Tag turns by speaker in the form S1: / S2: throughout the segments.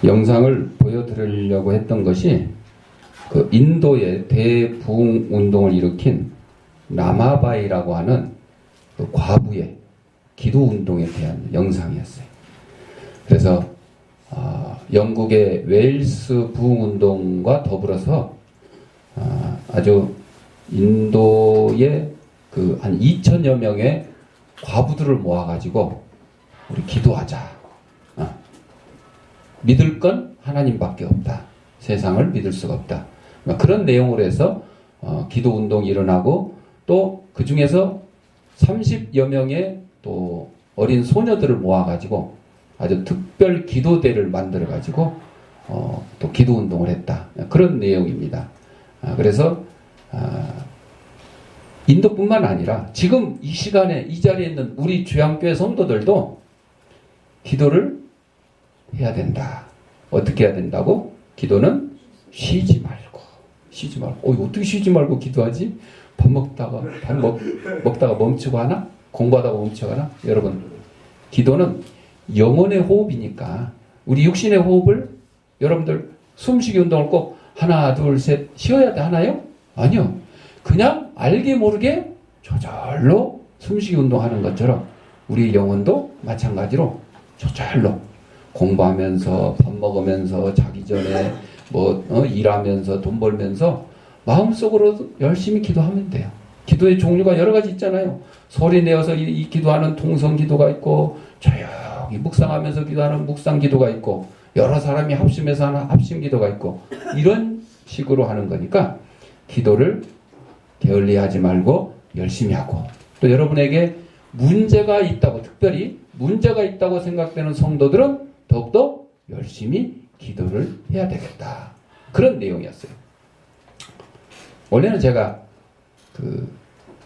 S1: 영상을 보여드리려고 했던 것이 그 인도의 대부흥 운동을 일으킨 라마바이라고 하는 그 과부의 기도 운동에 대한 영상이었어요. 그래서 영국의 웨일스 부흥 운동과 더불어서 아주 인도의 그 한 2천여 명의 과부들을 모아가지고 우리 기도하자. 믿을 건 하나님밖에 없다. 세상을 믿을 수가 없다. 그런 내용으로 해서 기도 운동이 일어나고 또 그 중에서 30여 명의 또 어린 소녀들을 모아가지고 아주 특별 기도대를 만들어가지고 또 기도 운동을 했다. 그런 내용입니다. 그래서 인도뿐만 아니라 지금 이 시간에 이 자리에 있는 우리 주양교회 성도들도 기도를 해야 된다. 어떻게 해야 된다고? 기도는 쉬지 말고. 어떻게 쉬지 말고 기도하지? 밥 먹다가 멈추고 하나? 공부하다가 멈추고 하나? 여러분, 기도는 영혼의 호흡이니까 우리 육신의 호흡을 여러분들 숨쉬기 운동을 꼭 하나, 둘, 셋 쉬어야 돼 하나요? 아니요. 그냥 알게 모르게 저절로 숨쉬기 운동하는 것처럼 우리 영혼도 마찬가지로 저절로 공부하면서 밥 먹으면서 자기 전에 일하면서 돈 벌면서 마음속으로 열심히 기도하면 돼요. 기도의 종류가 여러 가지 있잖아요. 소리 내어서 이 기도하는 통성 기도가 있고 조용히 묵상하면서 기도하는 묵상 기도가 있고 여러 사람이 합심해서 하는 합심 기도가 있고 이런 식으로 하는 거니까 기도를 게을리하지 말고 열심히 하고 또 여러분에게 문제가 있다고 특별히 문제가 있다고 생각되는 성도들은 더욱더 열심히 기도를 해야 되겠다. 그런 내용이었어요. 원래는 제가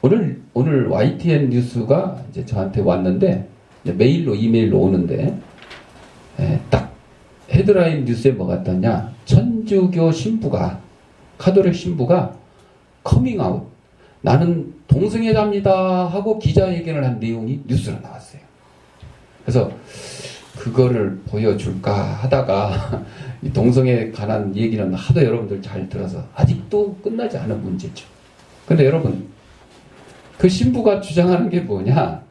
S1: 오늘 YTN 뉴스가 이제 저한테 왔는데 이제 이메일로 오는데 딱 헤드라인 뉴스에 뭐가 떴냐? 천주교 신부가 카톨릭 신부가 커밍아웃 나는 동성애자입니다 하고 기자회견을 한 내용이 뉴스로 나왔어요. 그래서 그거를 보여줄까 하다가 이 동성애에 관한 얘기는 하도 여러분들 잘 들어서 아직도 끝나지 않은 문제죠. 근데 여러분 그 신부가 주장하는 게 뭐냐?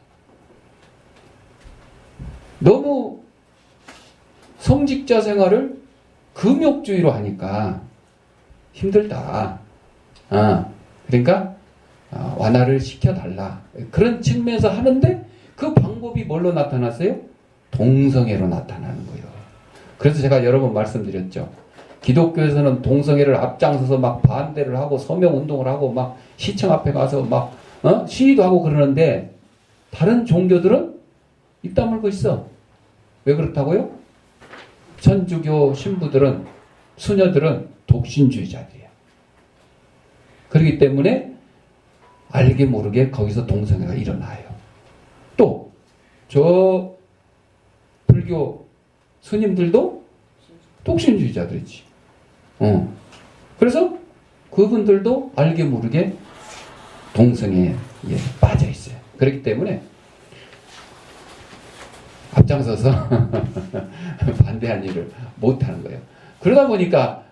S1: 너무 성직자 생활을 금욕주의로 하니까 힘들다. 그러니까 완화를 시켜달라. 그런 측면에서 하는데 그 방법이 뭘로 나타났어요? 동성애로 나타나는 거예요. 그래서 제가 여러 번 말씀드렸죠. 기독교에서는 동성애를 앞장서서 막 반대를 하고 서명운동을 하고 막 시청 앞에 가서 막 시위도 하고 그러는데 다른 종교들은 입 다물고 있어. 왜 그렇다고요? 천주교 신부들은 수녀들은 독신주의자들이에요. 그렇기 때문에 알게 모르게 거기서 동성애가 일어나요. 또 저 불교 스님들도 독신주의자들이지. 그래서 그분들도 알게 모르게 동성애에 빠져 있어요. 그렇기 때문에 앞장서서 반대한 일을 못하는 거예요. 그러다 보니까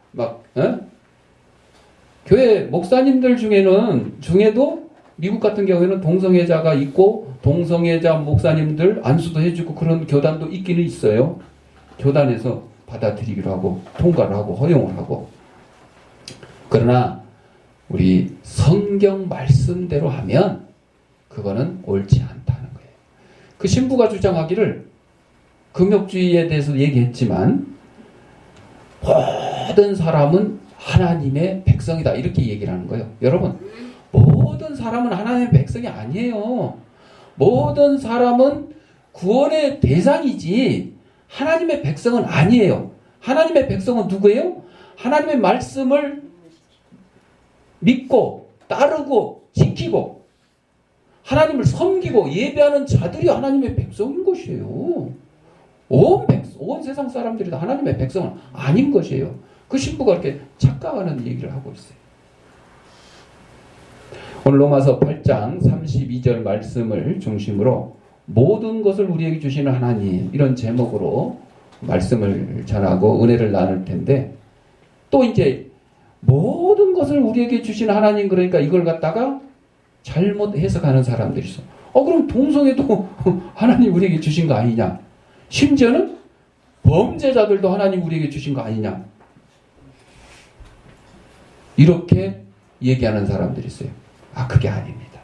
S1: 교회 목사님들 중에도 미국 같은 경우에는 동성애자가 있고 동성애자 목사님들 안수도 해주고 그런 교단도 있기는 있어요. 교단에서 받아들이기로 하고 통과를 하고 허용을 하고. 그러나 우리 성경 말씀대로 하면 그거는 옳지 않다는 거예요. 그 신부가 주장하기를 금욕주의에 대해서 얘기했지만 모든 사람은 하나님의 백성이다 이렇게 얘기를 하는 거예요. 여러분 모든 사람은 하나님의 백성이 아니에요. 모든 사람은 구원의 대상이지 하나님의 백성은 아니에요. 하나님의 백성은 누구예요? 하나님의 말씀을 믿고 따르고 지키고 하나님을 섬기고 예배하는 자들이 하나님의 백성인 것이에요. 온 세상 사람들이 다 하나님의 백성은 아닌 것이에요. 그 신부가 이렇게 착각하는 얘기를 하고 있어요. 오늘 로마서 8장 32절 말씀을 중심으로 모든 것을 우리에게 주시는 하나님 이런 제목으로 말씀을 전하고 은혜를 나눌 텐데, 또 이제 모든 것을 우리에게 주신 하나님, 그러니까 이걸 갖다가 잘못 해석하는 사람들이 있어. 그럼 동성애도 하나님 우리에게 주신 거 아니냐? 심지어는 범죄자들도 하나님 우리에게 주신 거 아니냐? 이렇게 얘기하는 사람들이 있어요. 그게 아닙니다.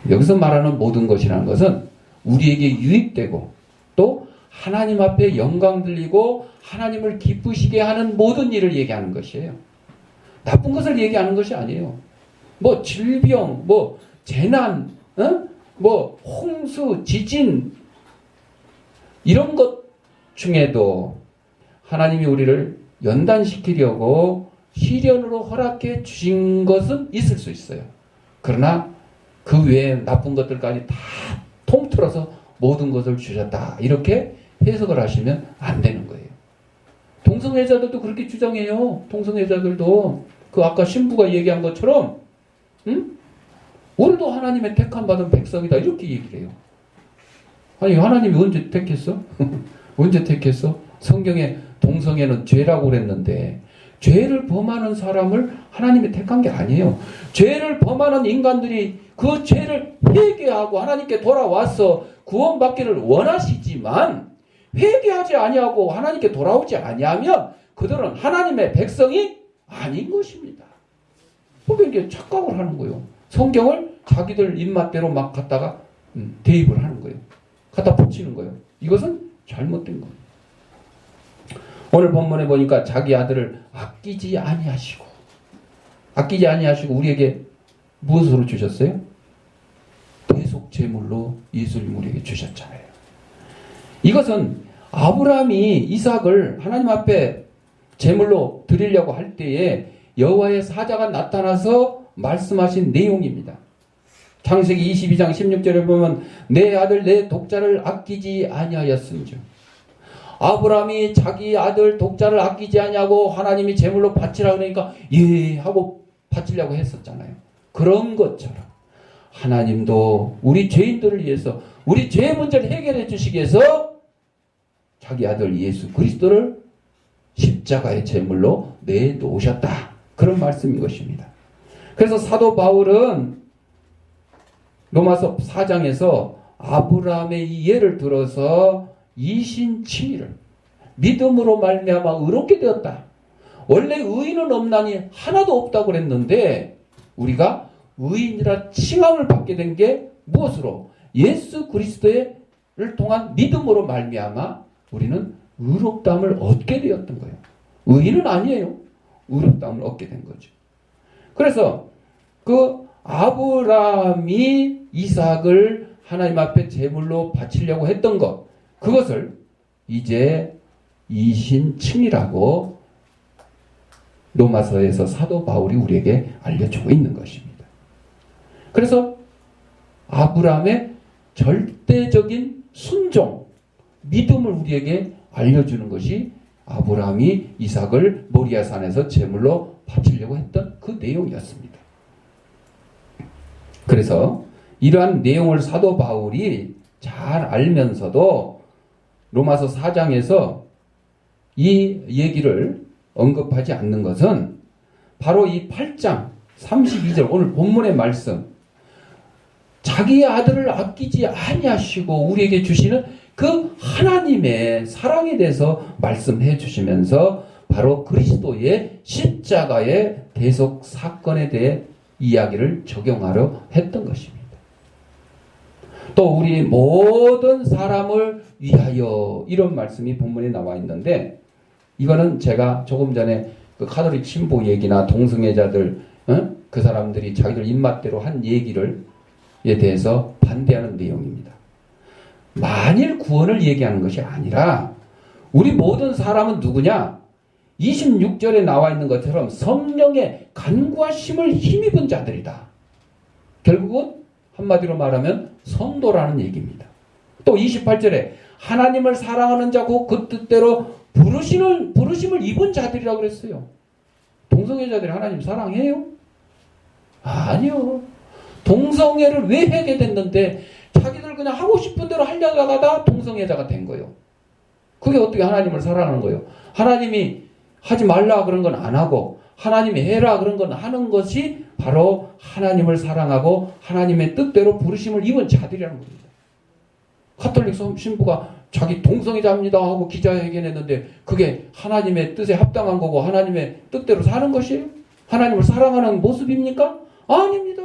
S1: 여기서 말하는 모든 것이라는 것은 우리에게 유익되고 또 하나님 앞에 영광 들리고 하나님을 기쁘시게 하는 모든 일을 얘기하는 것이에요. 나쁜 것을 얘기하는 것이 아니에요. 뭐 질병, 뭐 재난, 뭐 홍수, 지진, 이런 것 중에도 하나님이 우리를 연단시키려고 시련으로 허락해 주신 것은 있을 수 있어요. 그러나 그 외에 나쁜 것들까지 다 통틀어서 모든 것을 주셨다, 이렇게 해석을 하시면 안 되는 거예요. 동성애자들도 그렇게 주장해요. 동성애자들도 그 아까 신부가 얘기한 것처럼 우리도 하나님의 택함 받은 백성이다, 이렇게 얘기를 해요. 아니, 하나님이 언제 택했어? 언제 택했어? 성경에 동성애는 죄라고 그랬는데 죄를 범하는 사람을 하나님이 택한 게 아니에요. 죄를 범하는 인간들이 그 죄를 회개하고 하나님께 돌아와서 구원받기를 원하시지만 회개하지 아니하고 하나님께 돌아오지 아니하면 그들은 하나님의 백성이 아닌 것입니다. 그게 착각을 하는 거예요. 성경을 자기들 입맛대로 막 갖다가 대입을 하는 거예요. 갖다 붙이는 거예요. 이것은 잘못된 거예요. 오늘 본문에 보니까 자기 아들을 아끼지 아니하시고 우리에게 무엇으로 주셨어요? 대속 제물로 예수님 우리에게 주셨잖아요. 이것은 아브라함이 이삭을 하나님 앞에 제물로 드리려고 할 때에 여호와의 사자가 나타나서 말씀하신 내용입니다. 창세기 22장 16절에 보면 내 아들 내 독자를 아끼지 아니하였은즉, 아브라함이 자기 아들 독자를 아끼지 아니하고 하나님이 제물로 바치라 그러니까 예 하고 바치려고 했었잖아요. 그런 것처럼 하나님도 우리 죄인들을 위해서 우리 죄의 문제를 해결해 주시기 위해서 자기 아들 예수 그리스도를 십자가의 제물로 내놓으셨다, 그런 말씀인 것입니다. 그래서 사도 바울은 로마서 4장에서 아브라함의 이 예를 들어서 이신칭의를 믿음으로 말미암아 의롭게 되었다. 원래 의인은 없나니 하나도 없다고 그랬는데 우리가 의인이라 칭함을 받게 된 게 무엇으로? 예수 그리스도를 통한 믿음으로 말미암아 우리는 의롭다함을 얻게 되었던 거예요. 의인은 아니에요. 의롭다함을 얻게 된 거죠. 그래서 그 아브라함이 이삭을 하나님 앞에 제물로 바치려고 했던 것, 그것을 이제 이신칭이라고 로마서에서 사도 바울이 우리에게 알려주고 있는 것입니다. 그래서 아브라함의 절대적인 순종, 믿음을 우리에게 알려주는 것이 아브라함이 이삭을 모리아산에서 제물로 바치려고 했던 그 내용이었습니다. 그래서 이러한 내용을 사도 바울이 잘 알면서도 로마서 4장에서 이 얘기를 언급하지 않는 것은 바로 이 8장 32절 오늘 본문의 말씀, 자기의 아들을 아끼지 아니하시고 우리에게 주시는 그 하나님의 사랑에 대해서 말씀해 주시면서 바로 그리스도의 십자가의 대속 사건에 대해 이야기를 적용하려 했던 것입니다. 또 우리 모든 사람을 위하여, 이런 말씀이 본문에 나와 있는데, 이거는 제가 조금 전에 그 카톨릭 신부 얘기나 동성애자들, 그 사람들이 자기들 입맛대로 한 얘기에 대해서 반대하는 내용입니다. 만일 구원을 얘기하는 것이 아니라 우리 모든 사람은 누구냐? 26절에 나와 있는 것처럼 성령의 간구하심을 힘입은 자들이다. 결국은 한마디로 말하면 성도라는 얘기입니다. 또 28절에 하나님을 사랑하는 자고 그 뜻대로 부르심을 입은 자들이라고 그랬어요. 동성애자들이 하나님 사랑해요? 아니요. 동성애를 왜 하게 됐는데 자기들 그냥 하고 싶은 대로 하려다가 동성애자가 된 거예요. 그게 어떻게 하나님을 사랑하는 거예요? 하나님이 하지 말라 그런 건 안 하고 하나님이 해라 그런 건 하는 것이 바로 하나님을 사랑하고 하나님의 뜻대로 부르심을 입은 자들이라는 겁니다. 가톨릭 신부가 자기 동성애자입니다 하고 기자회견했는데 그게 하나님의 뜻에 합당한 거고 하나님의 뜻대로 사는 것이에요? 하나님을 사랑하는 모습입니까? 아닙니다.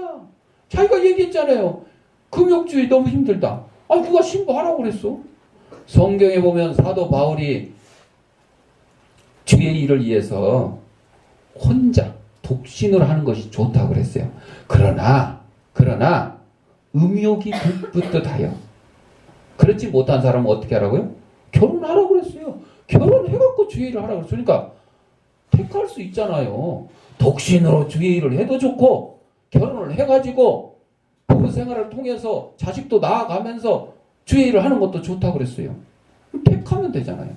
S1: 자기가 얘기했잖아요. 금욕주의 너무 힘들다. 누가 신부하라고 그랬어? 성경에 보면 사도 바울이 주의 일을 위해서 혼자 독신을 하는 것이 좋다고 그랬어요. 그러나 음욕이 붙듯하여 그렇지 못한 사람은 어떻게 하라고요? 결혼하라고 그랬어요. 결혼해갖고 주의 일을 하라고 그랬어요. 그러니까 택할 수 있잖아요. 독신으로 주의 일을 해도 좋고 결혼을 해가지고 부부 생활을 통해서 자식도 낳아가면서 주의 일을 하는 것도 좋다고 그랬어요. 택하면 되잖아요.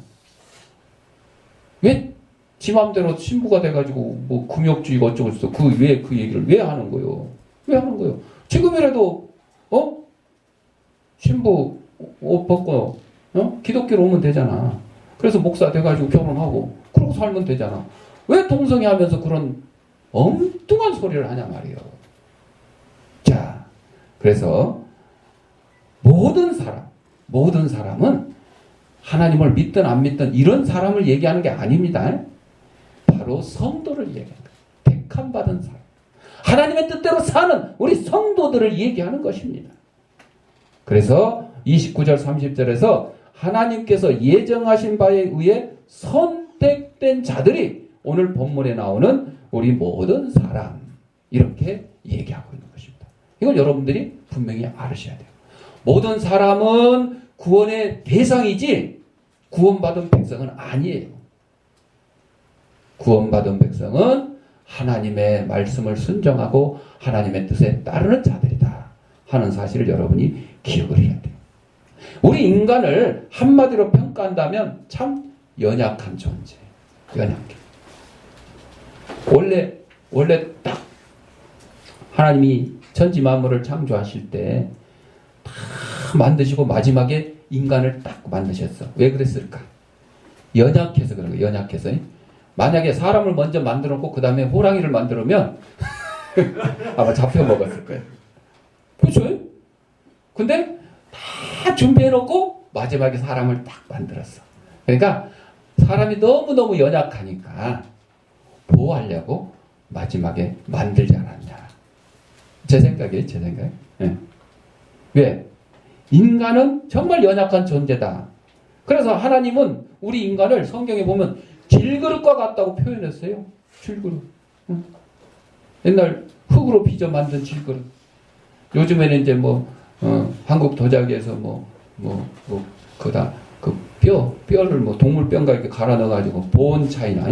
S1: 왜 지 맘대로 신부가 돼가지고 뭐 금욕주의가 어쩌고 저쩌고 그 얘기를 왜 하는 거예요? 왜 하는 거예요? 지금이라도 신부 옷 벗고 기독교로 오면 되잖아. 그래서 목사 돼가지고 결혼하고 그러고 살면 되잖아. 왜 동성애 하면서 그런 엉뚱한 소리를 하냐 말이에요. 자, 그래서 모든 사람은 하나님을 믿든 안 믿든 이런 사람을 얘기하는 게 아닙니다. 바로 성도를 얘기합니다. 택함받은 사람. 하나님의 뜻대로 사는 우리 성도들을 얘기하는 것입니다. 그래서 29절 30절에서 하나님께서 예정하신 바에 의해 선택된 자들이 오늘 본문에 나오는 우리 모든 사람 이렇게 얘기하고 있는 것입니다. 이걸 여러분들이 분명히 알으셔야 돼요. 모든 사람은 구원의 대상이지 구원받은 백성은 아니에요. 구원받은 백성은 하나님의 말씀을 순종하고 하나님의 뜻에 따르는 자들이다 하는 사실을 여러분이 기억을 해야 돼요. 우리 인간을 한마디로 평가한다면 참 연약한 존재. 연약해. 원래 딱 하나님이 천지 만물을 창조하실 때 다 만드시고 마지막에 인간을 딱 만드셨어. 왜 그랬을까? 연약해서 그런 거예요. 연약해서. 만약에 사람을 먼저 만들어 놓고 그 다음에 호랑이를 만들면 아마 잡혀 먹었을 거예요. 그렇죠? 근데 다 준비해 놓고 마지막에 사람을 딱 만들었어. 그러니까 사람이 너무너무 연약하니까 보호하려고 마지막에 만들지 않았냐. 제 생각이에요. 제 생각. 네. 왜? 인간은 정말 연약한 존재다. 그래서 하나님은 우리 인간을 성경에 보면 질그릇과 같다고 표현했어요. 질그릇. 응. 옛날 흙으로 빚어 만든 질그릇. 요즘에는 이제 한국 도자기에서 그다 그 뼈를 동물 뼈인가 이렇게 갈아 넣어가지고 보온 차이나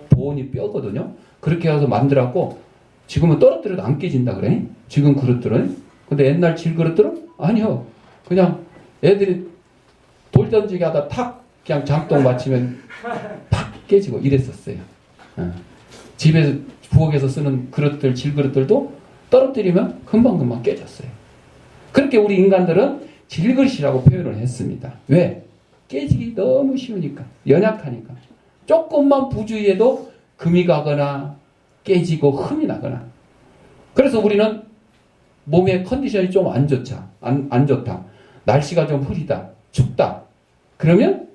S1: 보온이 뼈거든요. 그렇게 해서 만들었고 지금은 떨어뜨려도 안 깨진다 그래. 지금 그릇들은. 근데 옛날 질그릇들은 아니요. 그냥 애들이 돌 던지기 하다 탁 그냥 장동 맞추면 팍 깨지고 이랬었어요. 집에서 부엌에서 쓰는 그릇들 질그릇들도 떨어뜨리면 금방금방 깨졌어요. 그렇게 우리 인간들은 질그릇이라고 표현을 했습니다. 왜? 깨지기 너무 쉬우니까. 연약하니까. 조금만 부주의해도 금이 가거나 깨지고 흠이 나거나. 그래서 우리는 몸의 컨디션이 좀 안 좋다. 날씨가 좀 흐리다. 춥다. 그러면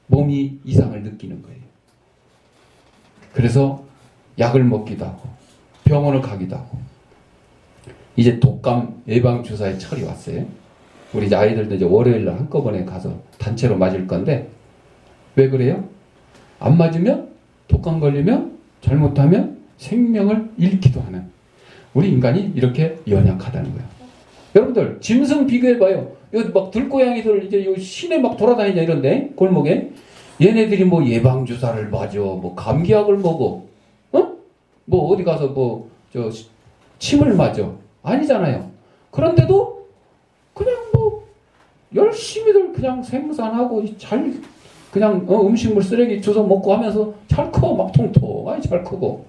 S1: 몸이 이상을 느끼는 거예요. 그래서 약을 먹기도 하고 병원을 가기도 하고. 이제 독감 예방주사의 철이 왔어요. 우리 아이들도 이제 월요일날 한꺼번에 가서 단체로 맞을 건데 왜 그래요? 안 맞으면 독감 걸리면 잘못하면 생명을 잃기도 하는 우리 인간이 이렇게 연약하다는 거예요. 여러분들 짐승 비교해봐요. 여기 막 들고양이들 이제 요 시내 막 돌아다니냐 이런데 골목에 얘네들이 예방주사를 맞아 감기약을 먹어 어디 가서 침을 맞아 아니잖아요. 그런데도 그냥 열심히들 그냥 생산하고 그냥 음식물 쓰레기 주워 먹고 하면서 잘 커. 막 통통하게 잘 크고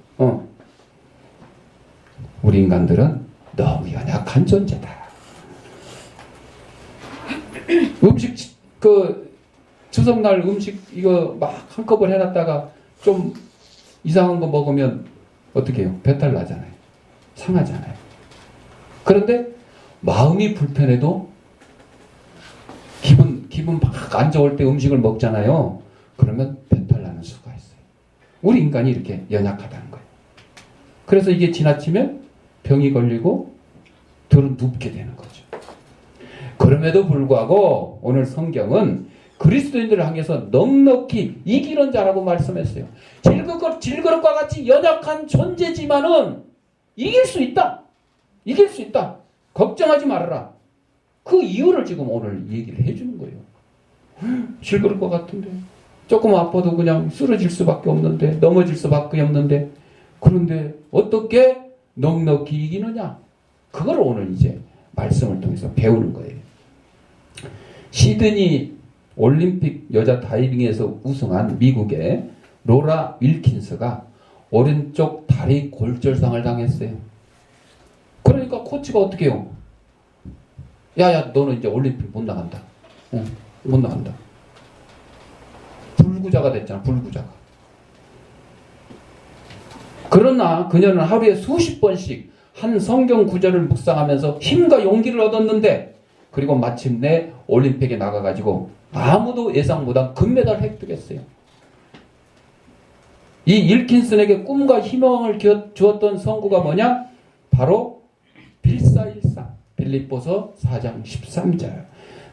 S1: 우리 인간들은 너무 연약한 존재다. 음식 추석날 음식 이거 막 한꺼번에 해놨다가 좀 이상한 거 먹으면 어떻게 해요? 배탈 나잖아요. 상하잖아요. 그런데 마음이 불편해도 기분 막 안 좋을 때 음식을 먹잖아요. 그러면 배탈 나는 수가 있어요. 우리 인간이 이렇게 연약하다는 거예요. 그래서 이게 지나치면 병이 걸리고 들은 눕게 되는 거죠. 그럼에도 불구하고 오늘 성경은 그리스도인들을 향해서 넉넉히 이기는 자라고 말씀했어요. 질그릇과 같이 연약한 존재지만은 이길 수 있다. 이길 수 있다. 걱정하지 말아라. 그 이유를 지금 오늘 얘기를 해주는 거예요. 질그릇과 같은데 조금 아파도 그냥 쓰러질 수밖에 없는데 넘어질 수밖에 없는데 그런데 어떻게 넉넉히 이기느냐? 그걸 오늘 이제 말씀을 통해서 배우는 거예요. 시드니 올림픽 여자 다이빙에서 우승한 미국의 로라 윌킨스가 오른쪽 다리 골절상을 당했어요. 그러니까 코치가 어떻게 해요? 야야 너는 이제 올림픽 못 나간다. 못 나간다. 불구자가 됐잖아. 불구자가. 그러나 그녀는 하루에 수십 번씩 한 성경 구절을 묵상하면서 힘과 용기를 얻었는데 그리고 마침내 올림픽에 나가가지고 아무도 예상 못한 금메달을 획득했어요. 이 일킨슨에게 꿈과 희망을 주었던 성구가 뭐냐? 바로 빌사일상 빌립보서 4장 13절.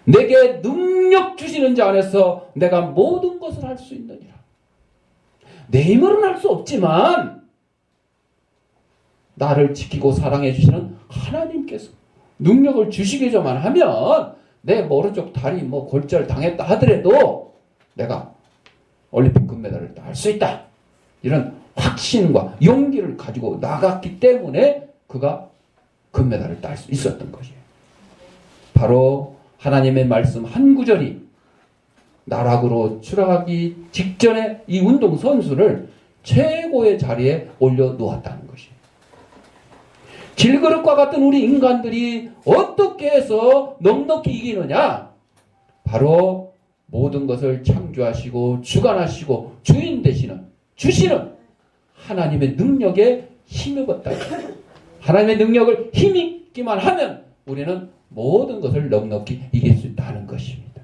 S1: 내게 능력 주시는 자 안에서 내가 모든 것을 할 수 있느니라. 내 힘으로는 할 수 없지만 나를 지키고 사랑해 주시는 하나님께서 능력을 주시기만 하면 내 오른쪽 다리 골절 당했다 하더라도 내가 올림픽 금메달을 딸 수 있다. 이런 확신과 용기를 가지고 나갔기 때문에 그가 금메달을 딸 수 있었던 것이에요. 바로 하나님의 말씀 한 구절이 나락으로 추락하기 직전에 이 운동선수를 최고의 자리에 올려놓았다는 것이에요. 질그릇과 같은 우리 인간들이 어떻게 해서 넉넉히 이기느냐? 바로 모든 것을 창조하시고 주관하시고 주인 되시는 주시는 하나님의 능력에 힘입었다. 하나님의 능력을 힘입기만 하면 우리는 모든 것을 넉넉히 이길 수 있다는 것입니다.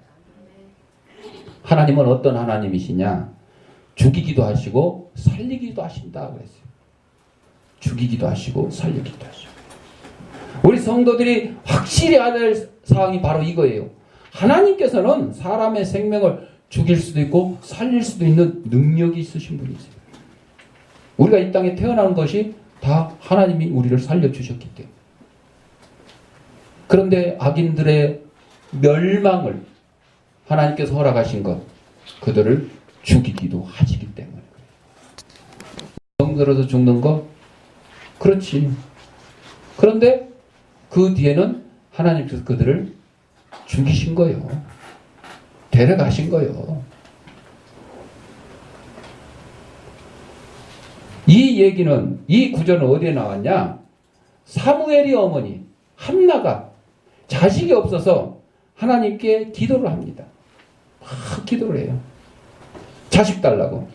S1: 하나님은 어떤 하나님이시냐? 죽이기도 하시고 살리기도 하신다고 했어요. 죽이기도 하시고 살리기도 하시고. 우리 성도들이 확실히 알아야 할 사항이 바로 이거예요. 하나님께서는 사람의 생명을 죽일 수도 있고 살릴 수도 있는 능력이 있으신 분이세요. 우리가 이 땅에 태어난 것이 다 하나님이 우리를 살려주셨기 때문에. 그런데 악인들의 멸망을 하나님께서 허락하신 것, 그들을 죽이기도 하시기 때문에. 병들어서 죽는 거? 그렇지. 그런데 그 뒤에는 하나님께서 그들을 죽이신 거예요. 데려가신 거예요. 이 얘기는, 이 구절은 어디에 나왔냐? 사무엘이 어머니 한나가 자식이 없어서 하나님께 기도를 합니다. 막 기도를 해요. 자식 달라고.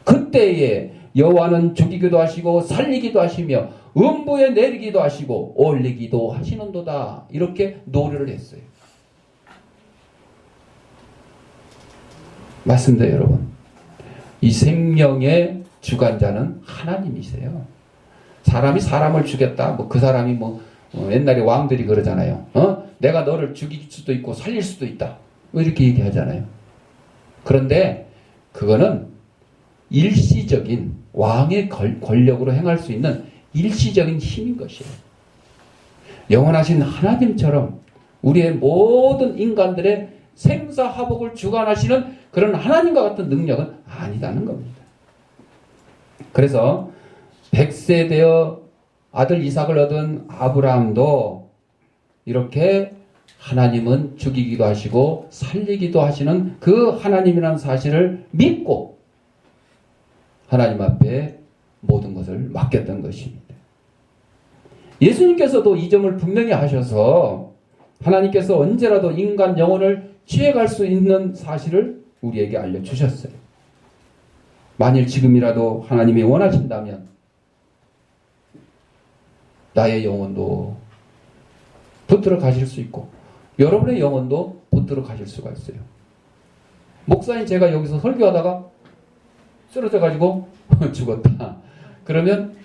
S1: 그때에 여호와는 죽이기도 하시고 살리기도 하시며 음부에 내리기도 하시고 올리기도 하시는도다. 이렇게 노래를 했어요. 맞습니다, 여러분. 이 생명의 주관자는 하나님이세요. 사람이 사람을 죽였다. 그 사람이 옛날에 왕들이 그러잖아요. 내가 너를 죽일 수도 있고 살릴 수도 있다. 이렇게 얘기하잖아요. 그런데 그거는 일시적인 왕의 권력으로 행할 수 있는 일시적인 힘인 것이에요. 영원하신 하나님처럼 우리의 모든 인간들의 생사화복을 주관하시는 그런 하나님과 같은 능력은 아니다는 겁니다. 그래서 100세 되어 아들 이삭을 얻은 아브라함도 이렇게 하나님은 죽이기도 하시고 살리기도 하시는 그 하나님이라는 사실을 믿고 하나님 앞에 모든 것을 맡겼던 것입니다. 예수님께서도 이 점을 분명히 하셔서 하나님께서 언제라도 인간 영혼을 취해갈 수 있는 사실을 우리에게 알려주셨어요. 만일 지금이라도 하나님이 원하신다면 나의 영혼도 붙들어 가실 수 있고 여러분의 영혼도 붙들어 가실 수가 있어요. 목사님 제가 여기서 설교하다가 쓰러져 가지고 죽었다. 그러면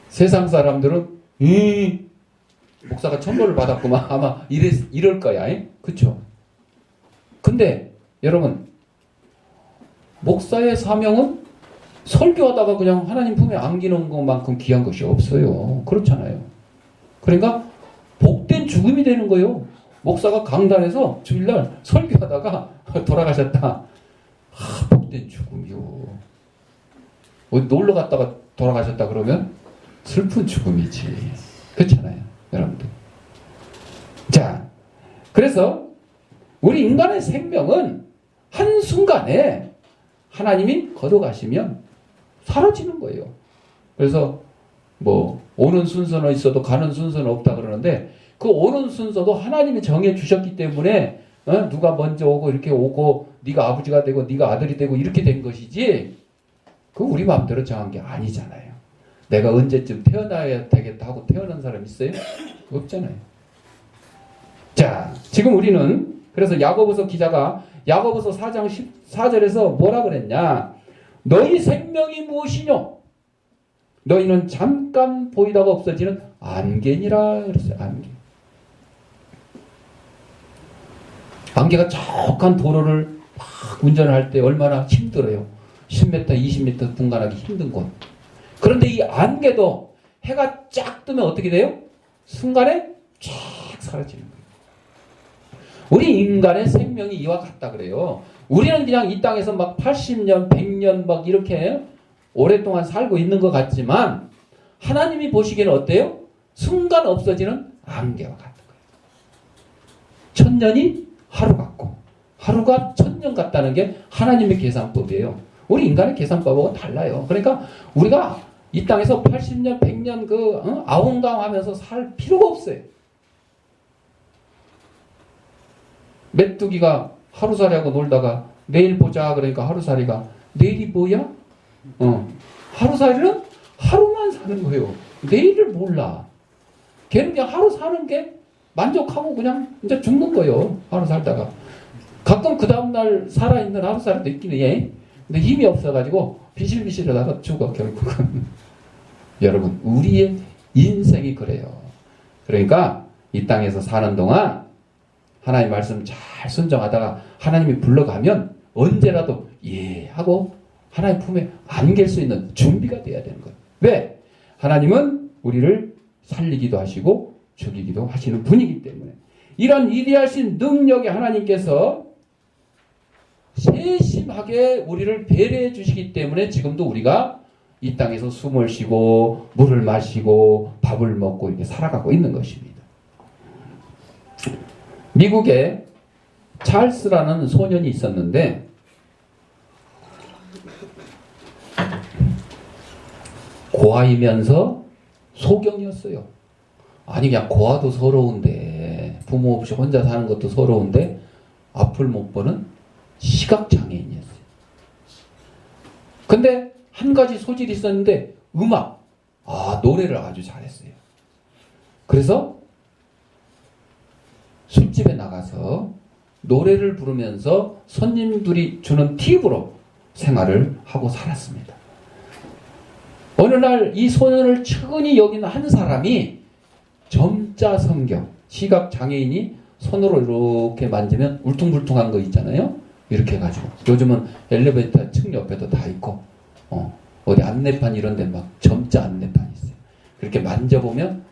S1: 세상 사람들은 목사가 천벌을 받았구만 아마 이럴 거야. 그쵸? 근데 여러분 목사의 사명은 설교하다가 그냥 하나님 품에 안기는 것만큼 귀한 것이 없어요. 그렇잖아요. 그러니까 복된 죽음이 되는 거예요. 목사가 강단에서 주일날 설교하다가 돌아가셨다. 복된 죽음이요. 어디 놀러 갔다가 돌아가셨다 그러면 슬픈 죽음이지. 그렇잖아요. 여러분들. 자, 그래서 우리 인간의 생명은 한순간에 하나님이 걷어가시면 사라지는 거예요. 그래서 뭐 오는 순서는 있어도 가는 순서는 없다 그러는데 그 오는 순서도 하나님이 정해 주셨기 때문에 누가 먼저 오고 이렇게 오고 네가 아버지가 되고 네가 아들이 되고 이렇게 된 것이지 그 우리 마음대로 정한 게 아니잖아요. 내가 언제쯤 태어나야 되겠다 하고 태어난 사람 있어요? 없잖아요. 자, 지금 우리는 그래서 야고보서 기자가 야고보서 4장 14절에서 뭐라 그랬냐? 너희 생명이 무엇이뇨? 너희는 잠깐 보이다가 없어지는 안개니라 그랬어요. 안개. 안개가 척한 도로를 막 운전을 할 때 얼마나 힘들어요. 10m, 20m 분간하기 힘든 곳. 그런데 이 안개도 해가 쫙 뜨면 어떻게 돼요? 순간에 쫙 사라지는 거예요. 우리 인간의 생명이 이와 같다 그래요. 우리는 그냥 이 땅에서 막 80년, 100년 막 이렇게 오랫동안 살고 있는 것 같지만 하나님이 보시기에는 어때요? 순간 없어지는 안개와 같은 거예요. 1000년이 하루 같고 하루가 1000년 같다는 게 하나님의 계산법이에요. 우리 인간의 계산법하고 달라요. 그러니까 우리가 이 땅에서 80년, 100년 아웅다웅하면서 살 필요가 없어요. 메뚜기가 하루살이하고 놀다가 내일 보자 그러니까 하루살이가 내일이 뭐야? 하루살이는 하루만 사는 거예요. 내일을 몰라. 걔는 그냥 하루 사는 게 만족하고 그냥 이제 죽는 거예요. 하루 살다가. 가끔 그 다음날 살아있는 하루살이도 있긴 해. 근데 힘이 없어가지고 비실비실하다가 죽어 결국은. 여러분 우리의 인생이 그래요. 그러니까 이 땅에서 사는 동안 하나님 말씀 잘 순종하다가 하나님이 불러가면 언제라도 예 하고 하나님 품에 안길 수 있는 준비가 돼야 되는 거예요. 왜? 하나님은 우리를 살리기도 하시고 죽이기도 하시는 분이기 때문에 이런 위대하신 능력의 하나님께서 세심하게 우리를 배려해 주시기 때문에 지금도 우리가 이 땅에서 숨을 쉬고 물을 마시고 밥을 먹고 이렇게 살아가고 있는 것입니다. 미국에 찰스라는 소년이 있었는데 고아이면서 소경이었어요. 아니 그냥 고아도 서러운데 부모 없이 혼자 사는 것도 서러운데 앞을 못 보는 시각장애인이었어요. 근데 한 가지 소질이 있었는데 음악, 노래를 아주 잘했어요. 그래서 술집에 나가서 노래를 부르면서 손님들이 주는 팁으로 생활을 하고 살았습니다. 어느 날 이 소년을 측은히 여기는 한 사람이 점자 성경, 시각장애인이 손으로 이렇게 만지면 울퉁불퉁한 거 있잖아요. 이렇게 해가지고 요즘은 엘리베이터 층 옆에도 다 있고 어디 안내판 이런 데 막 점자 안내판 있어요. 그렇게 만져보면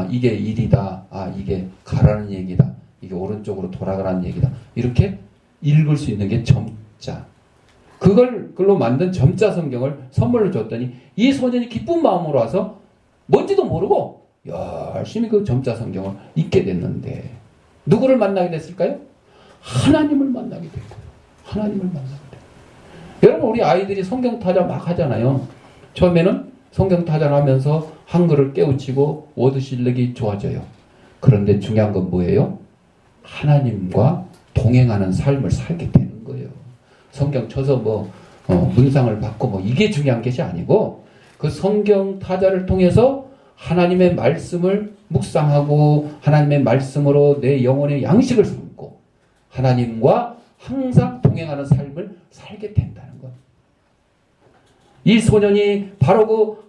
S1: 이게 일이다, 이게 가라는 얘기다, 이게 오른쪽으로 돌아가라는 얘기다, 이렇게 읽을 수 있는 게 점자. 그걸로 만든 점자 성경을 선물로 줬더니 이 소년이 기쁜 마음으로 와서 뭔지도 모르고 열심히 그 점자 성경을 읽게 됐는데 누구를 만나게 됐을까요? 하나님을 만나게 됐고요. 하나님을 만나게 됐고요. 여러분 우리 아이들이 성경 타자 막 하잖아요. 처음에는 성경 타자를 하면서 한글을 깨우치고 워드 실력이 좋아져요. 그런데 중요한 건 뭐예요? 하나님과 동행하는 삶을 살게 되는 거예요. 성경 쳐서 문상을 받고 이게 중요한 것이 아니고 그 성경 타자를 통해서 하나님의 말씀을 묵상하고 하나님의 말씀으로 내 영혼의 양식을 삼고 하나님과 항상 동행하는 삶을 살게 된다는 것. 이 소년이 바로 그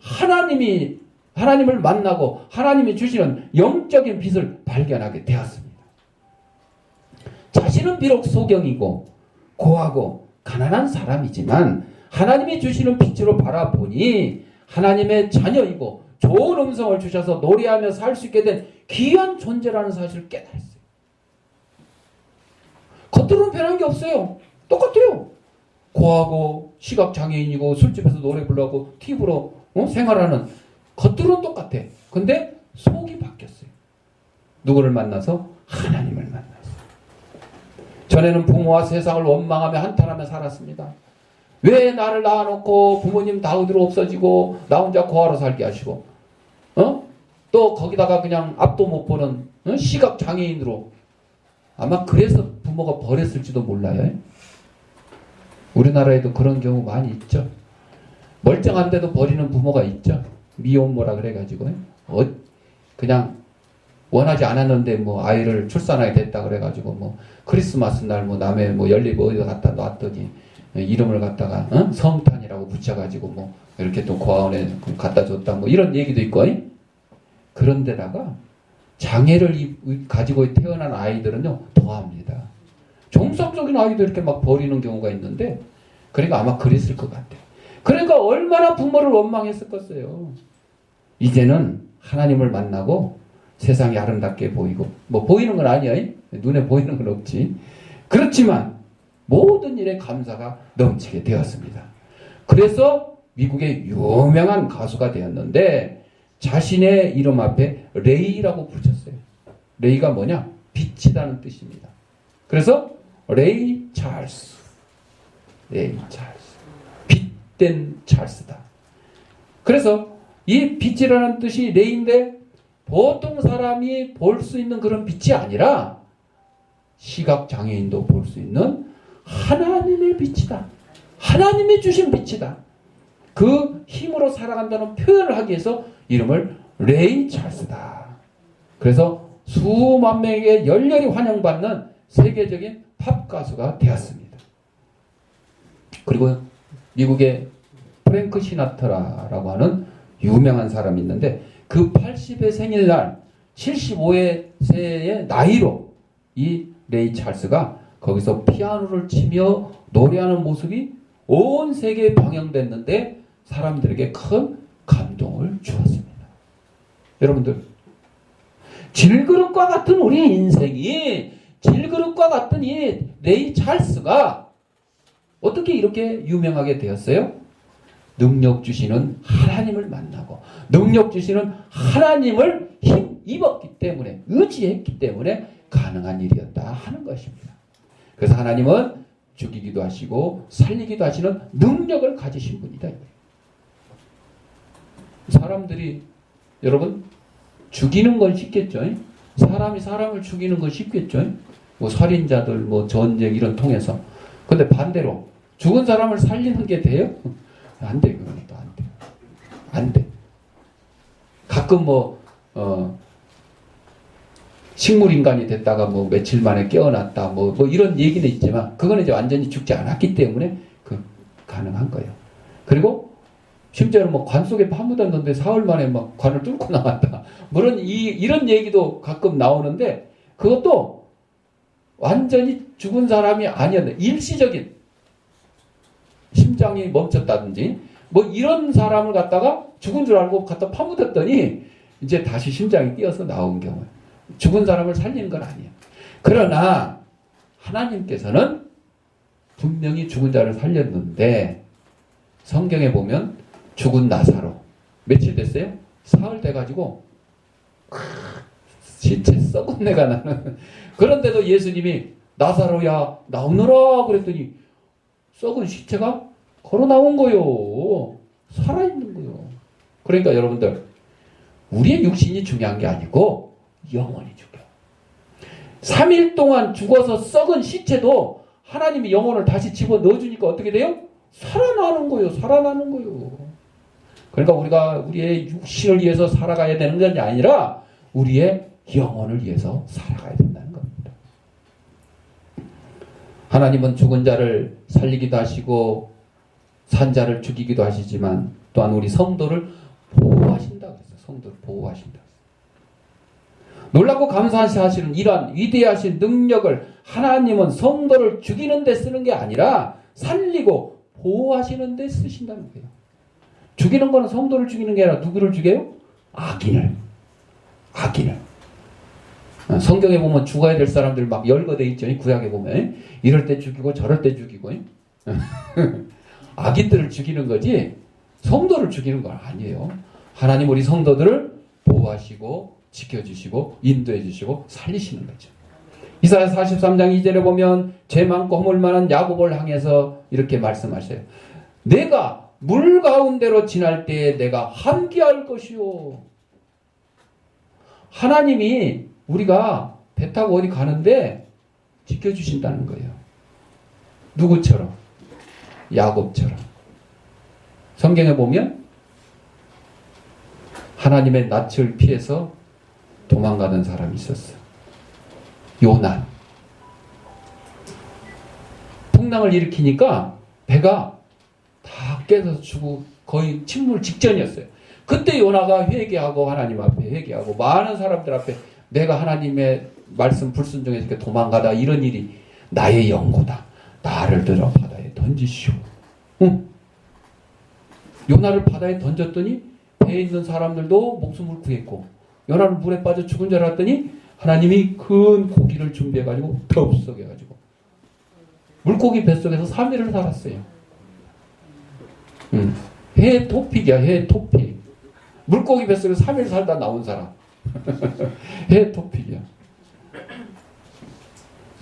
S1: 하나님을 만나고 하나님이 주시는 영적인 빛을 발견하게 되었습니다. 자신은 비록 소경이고 고하고 가난한 사람이지만 하나님이 주시는 빛으로 바라보니 하나님의 자녀이고 좋은 음성을 주셔서 노래하며 살 수 있게 된 귀한 존재라는 사실을 깨달았어요. 겉으로는 변한 게 없어요. 똑같아요. 고하고 시각장애인이고 술집에서 노래 부르고 팁으로 생활하는 겉으로는 똑같아. 근데 속이 바뀌었어요. 누구를 만나서? 하나님을 만났어요. 전에는 부모와 세상을 원망하며 한탄하며 살았습니다. 왜 나를 낳아놓고 부모님 다 어디로 없어지고 나 혼자 고아로 살게 하시고 또 거기다가 그냥 앞도 못 보는 시각장애인으로 아마 그래서 부모가 버렸을지도 몰라요. 우리나라에도 그런 경우 많이 있죠. 멀쩡한데도 버리는 부모가 있죠. 미혼모라 그래가지고 그냥 원하지 않았는데 아이를 출산하게 됐다 그래가지고 크리스마스 날 남의 연립 어디다 갖다 놨더니 이름을 갖다가 성탄이라고 붙여가지고 이렇게 또 고아원에 갖다 줬다 이런 얘기도 있고. 그런데다가 장애를 가지고 태어난 아이들은요 더합니다. 정상적인 아이도 이렇게 막 버리는 경우가 있는데 그러니까 아마 그랬을 것 같아요. 그러니까 얼마나 부모를 원망했을 것이에요. 이제는 하나님을 만나고 세상이 아름답게 보이고 보이는 건 아니야. 눈에 보이는 건 없지. 그렇지만 모든 일에 감사가 넘치게 되었습니다. 그래서 미국의 유명한 가수가 되었는데 자신의 이름 앞에 레이라고 붙였어요. 레이가 뭐냐? 빛이라는 뜻입니다. 그래서 레이 찰스. 레이 찰스. 빛된 찰스다. 그래서 이 빛이라는 뜻이 레이인데 보통 사람이 볼 수 있는 그런 빛이 아니라 시각장애인도 볼 수 있는 하나님의 빛이다. 하나님이 주신 빛이다. 그 힘으로 살아간다는 표현을 하기 위해서 이름을 레이 찰스다. 그래서 수만 명에게 열렬히 환영받는 세계적인 팝 가수가 되었습니다. 그리고 미국의 프랭크 시나트라라고 하는 유명한 사람이 있는데 그 80의 생일날 75세의 나이로 이 레이 찰스가 거기서 피아노를 치며 노래하는 모습이 온 세계에 방영됐는데 사람들에게 큰 감동을 주었습니다. 여러분들, 질그릇과 같은 우리 인생이 질그릇과 같은 이 레이 찰스가 어떻게 이렇게 유명하게 되었어요? 능력 주시는 하나님을 만나고 능력 주시는 하나님을 힘입었기 때문에 의지했기 때문에 가능한 일이었다 하는 것입니다. 그래서 하나님은 죽이기도 하시고 살리기도 하시는 능력을 가지신 분이다. 사람들이 여러분 죽이는 건 쉽겠죠. 사람이 사람을 죽이는 건 쉽겠죠. 살인자들 전쟁 이런 통해서. 근데 반대로 죽은 사람을 살리는 게 돼요? 안 돼. 그건 또 안 돼. 안 돼. 가끔 식물인간이 됐다가 며칠 만에 깨어났다 이런 얘기는 있지만 그거는 이제 완전히 죽지 않았기 때문에 가능한 거예요. 그리고 심지어는 관 속에 파묻었는데 사흘 만에 관을 뚫고 나왔다. 물론 이런 얘기도 가끔 나오는데 그것도 완전히 죽은 사람이 아니었는데 일시적인 심장이 멈췄다든지 이런 사람을 갖다가 죽은 줄 알고 갖다 파묻었더니 이제 다시 심장이 뛰어서 나온 경우에 죽은 사람을 살리는 건 아니에요. 그러나 하나님께서는 분명히 죽은 자를 살렸는데 성경에 보면 죽은 나사로 며칠 됐어요? 사흘 돼가지고 시체 썩은 내가 나는. 그런데도 예수님이 나사로야 나오너라 그랬더니 썩은 시체가 걸어 나온 거요. 살아있는 거요. 그러니까 여러분들 우리의 육신이 중요한 게 아니고 영혼이 중요해요. 3일 동안 죽어서 썩은 시체도 하나님이 영혼을 다시 집어 넣어주니까 어떻게 돼요? 살아나는 거예요. 살아나는 거예요. 그러니까 우리가 우리의 육신을 위해서 살아가야 되는 것이 아니라 우리의 영혼을 위해서 살아가야 된다는 겁니다. 하나님은 죽은 자를 살리기도 하시고 산 자를 죽이기도 하시지만 또한 우리 성도를 보호하신다 그랬어요. 성도를 보호하신다. 놀랍고 감사한 사실은 이러한 위대하신 능력을 하나님은 성도를 죽이는 데 쓰는 게 아니라 살리고 보호하시는 데 쓰신다는 거예요. 죽이는 거는 성도를 죽이는 게 아니라 누구를 죽여요? 악인을. 성경에 보면 죽어야 될 사람들 막 열거돼 있죠. 구약에 보면 이럴 때 죽이고 저럴 때 죽이고 악인들을 죽이는 거지 성도를 죽이는 건 아니에요. 하나님 우리 성도들을 보호하시고 지켜주시고 인도해주시고 살리시는 거죠. 이사야 43장 2절에 보면 죄 많고 허물 많은 야곱을 향해서 이렇게 말씀하셔요. 내가 물 가운데로 지날 때에 내가 함께할 것이요. 하나님이 우리가 배 타고 어디 가는데 지켜주신다는 거예요. 누구처럼? 야곱처럼. 성경에 보면 하나님의 낯을 피해서 도망가던 사람이 있었어요. 요나. 풍랑을 일으키니까 배가 다 깨져서 죽고 거의 침몰 직전이었어요. 그때 요나가 회개하고 하나님 앞에 회개하고 많은 사람들 앞에 내가 하나님의 말씀 불순종해서 이렇게 도망가다 이런 일이 나의 영고다. 나를 들어 바다에 던지시오. 응. 요나를 바다에 던졌더니 배에 있는 사람들도 목숨을 구했고 요나는 물에 빠져 죽은 줄 알았더니 하나님이 큰 고기를 준비해가지고 덥석해가지고 물고기 뱃속에서 3일을 살았어요. 해 토픽이야. 해 토픽. 물고기 뱃속에서 3일 살다 나온 사람. 해 토픽이야.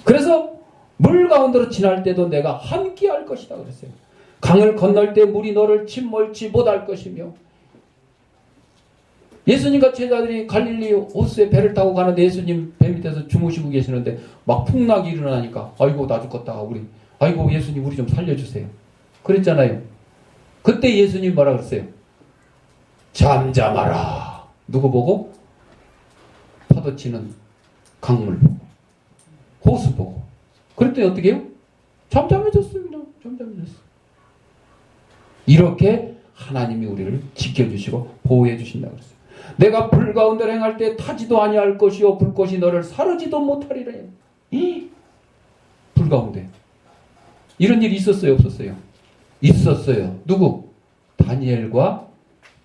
S1: 그래서 물 가운데로 지날 때도 내가 함께 할 것이다 그랬어요. 강을 건널 때 물이 너를 침몰치 못할 것이며 예수님과 제자들이 갈릴리 호수에 배를 타고 가는데 예수님 배 밑에서 주무시고 계시는데 막 풍랑이 일어나니까 아이고 나 죽겠다 우리 아이고 예수님 우리 좀 살려주세요 그랬잖아요. 그때 예수님 뭐라 그랬어요? 잠잠하라. 누구 보고? 파도 치는 강물 보고 호수 보고. 그랬더니 어떻게 해요? 잠잠해졌습니다. 잠잠해졌어요. 이렇게 하나님이 우리를 지켜주시고 보호해 주신다고 그랬어요. 내가 불 가운데 행할 때 타지도 아니할 것이요 불꽃이 너를 사르지도 못하리라. 이 불 가운데 이런 일이 있었어요 없었어요? 있었어요. 누구? 다니엘과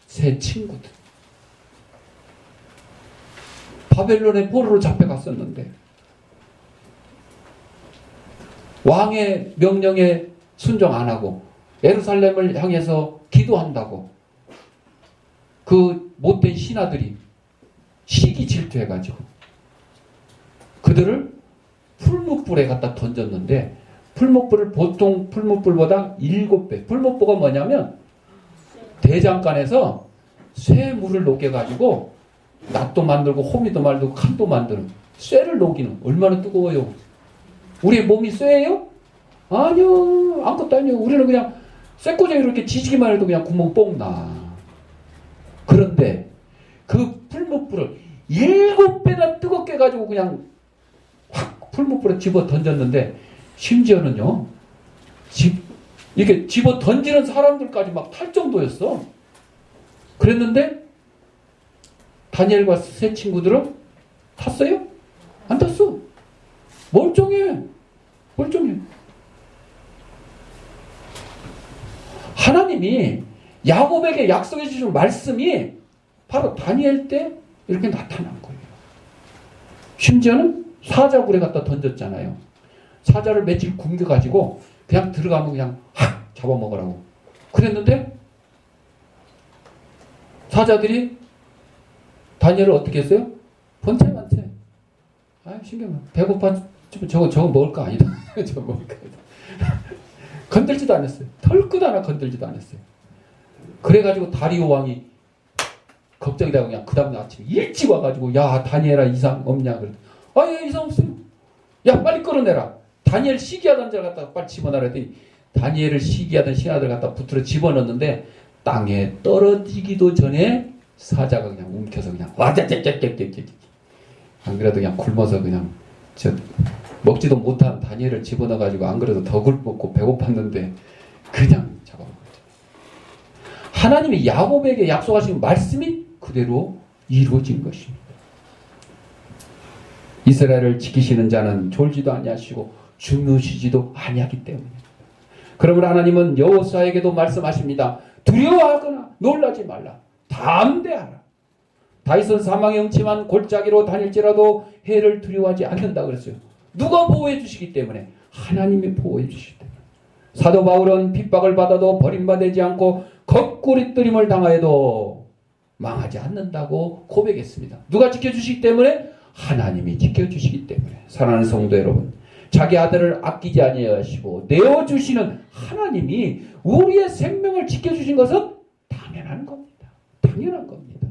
S1: 세 친구들. 바벨론의 포로로 잡혀갔었는데 왕의 명령에 순종 안 하고 예루살렘을 향해서 기도한다고 그 못된 신하들이 시기 질투해가지고 그들을 풀무불에 갖다 던졌는데 풀무불을 보통 풀무불보다 7배. 풀무불가 뭐냐면 대장간에서 쇠물을 녹여가지고 낫도 만들고 호미도 만들고 칼도 만드는 쇠를 녹이는. 얼마나 뜨거워요. 우리의 몸이 쇠예요? 아니요. 아무것도 아니요. 우리는 그냥 쇠꼬쟁이로 이렇게 지지기만 해도 그냥 구멍 뽕 나. 그런데 그 풀무불을 7배나 뜨겁게 가지고 그냥 확 풀무불에 집어 던졌는데 심지어는요. 이렇게 집어 던지는 사람들까지 막 탈 정도였어. 그랬는데 다니엘과 세 친구들은 탔어요? 안 탔어. 멀쩡해. 멀쩡해. 하나님이 야곱에게 약속해 주신 말씀이 바로 다니엘 때 이렇게 나타난 거예요. 심지어는 사자굴에 갖다 던졌잖아요. 사자를 며칠 굶겨가지고 그냥 들어가면 그냥 확 잡아먹으라고. 그랬는데 사자들이 다니엘을 어떻게 했어요? 번채만채. 아, 신경 배고파. 저거 먹을 거 아니다. 저거 먹을 거 아니다. 건들지도 않았어요. 털끝 하나 건들지도 않았어요. 그래가지고 다리오 왕이 걱정이 되고 그냥 그 다음날 아침에 일찍 와가지고 야 다니엘아 이상 없냐 그랬더니 아 예 이상 없어요. 야 빨리 끌어내라. 다니엘 시기하던 자를 갖다가 빨리 집어넣으라 했더니 다니엘을 시기하던 신하들 갖다 붙들어 집어넣었는데 땅에 떨어지기도 전에 사자가 그냥 움켜서 그냥 와짜짜짜짜짜짜 안 그래도 그냥 굶어서 그냥 먹지도 못한 다니엘을 집어넣어가지고 안 그래도 더 굶었고 배고팠는데 그냥 잡아먹었죠. 하나님이 야곱에게 약속하신 말씀이 그대로 이루어진 것입니다. 이스라엘을 지키시는 자는 졸지도 아니하시고 주무시지도 아니하기 때문입니다. 그러므로 하나님은 여호수아에게도 말씀하십니다. 두려워하거나 놀라지 말라. 담대하라. 다윗은 사망의 응침한 골짜기로 다닐지라도 해를 두려워하지 않는다 그랬어요. 누가 보호해 주시기 때문에? 하나님이 보호해 주시기 때문에. 사도 바울은 핍박을 받아도 버림받지 않고 거꾸리 뜨림을 당하여도 망하지 않는다고 고백했습니다. 누가 지켜주시기 때문에? 하나님이 지켜주시기 때문에. 사랑하는 성도 여러분, 자기 아들을 아끼지 아니하시고 내어주시는 하나님이 우리의 생명을 지켜주신 것은 당연한 겁니다. 당연한 겁니다.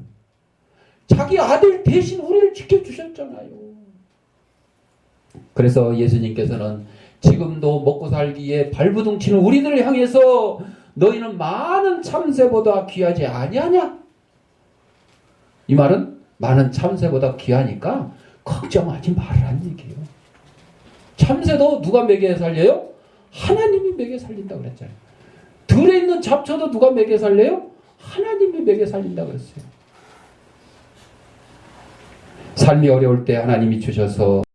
S1: 자기 아들 대신 우리를 지켜주셨잖아요. 그래서 예수님께서는 지금도 먹고 살기에 발부둥치는 우리들을 향해서 너희는 많은 참새보다 귀하지 아니하냐? 이 말은 많은 참새보다 귀하니까 걱정하지 말라는 얘기예요. 참새도 누가 먹여 살려요? 하나님이 먹여 살린다고 그랬잖아요. 들에 있는 잡초도 누가 먹여 살려요? 하나님이 먹여 살린다고 그랬어요. 삶이 어려울 때 하나님이 주셔서